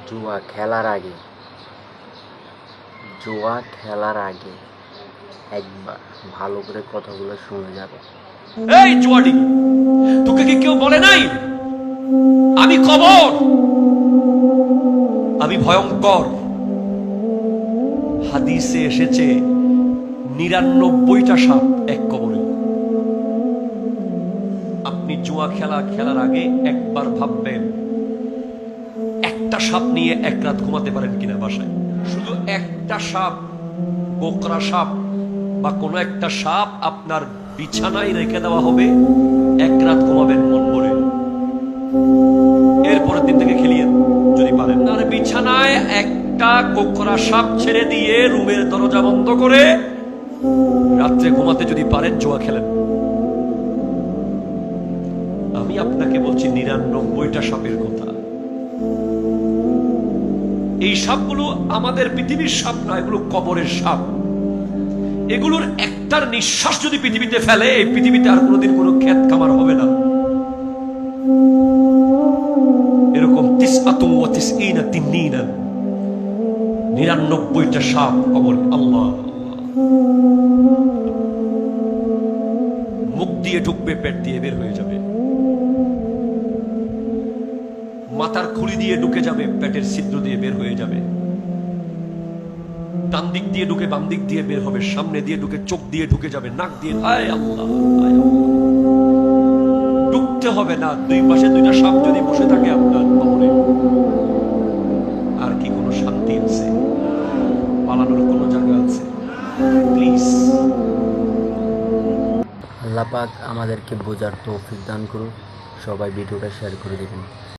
জুয়া খেলার আগে জুয়া খেলার আগে একবার ভালো করে কথাগুলো শুনে যাবে। এই জুয়াডি, তোকে কি কেউ বলে নাই আমি কবর, আমি ভয়ঙ্কর? হাদিসে এসেছে 99টা সাপ এক কবরে। আপনি জুয়া খেলার আগে একবার ভাববেন একটা সাপ নিয়ে এক রাত ঘুমাতে পারেন কিনা বাসায়। শুধু একটা সাপ, গোকরা সাপ বা কোনো একটা সাপ আপনার বিছানায় রেখে দেওয়া হবে, এক রাত ঘুমাবেন মন ভরে। এরপরের দিন থেকে খেলিয়ে যদি পারেন। আর বিছানায় একটা গোকরা সাপ ছেড়ে দিয়ে রুমের দরজা বন্ধ করে রাত্রে ঘুমাতে যদি পারেন, জুয়া খেলেন। আমি আপনাকে বলছি 99টা সাপের কথা। এই সাপগুলো আমাদের পৃথিবীর সাপ না, এগুলো কবরের সাপ। এগুলোর একটার নিঃশ্বাস যদি পৃথিবীতে ফেলে, এই পৃথিবীতে আর কোনোদিন কোনো ক্ষেত খামার হবে না। এরকম 99টা সাপ কবর। আল্লাহ, মুখ দিয়ে ঢুকবে, পেট দিয়ে বের হয়ে যাবে, মাথার খুলি দিয়ে ঢুকে যাবে, পেটের ছিদ্র দিয়ে বের হয়ে যাবে, ডান দিক দিয়ে ঢুকে বাম দিক দিয়ে বের হবে, সামনে দিয়ে ঢুকে চোখ দিয়ে ঢুকে যাবে, নাক দিয়ে। হায় আল্লাহ, ঢুকতে হবে না। দুই পাশে দুইটা সাপ যদি বসে থাকে আপনার কবরে, আর কি কোনো শান্তি আছে? পালানোর কোনো জায়গা আছে? প্লিজ। আল্লাহ পাক আমাদেরকে বোঝার তৌফিক দান করুন। সবাই ভিডিওটা শেয়ার করে দেবেন।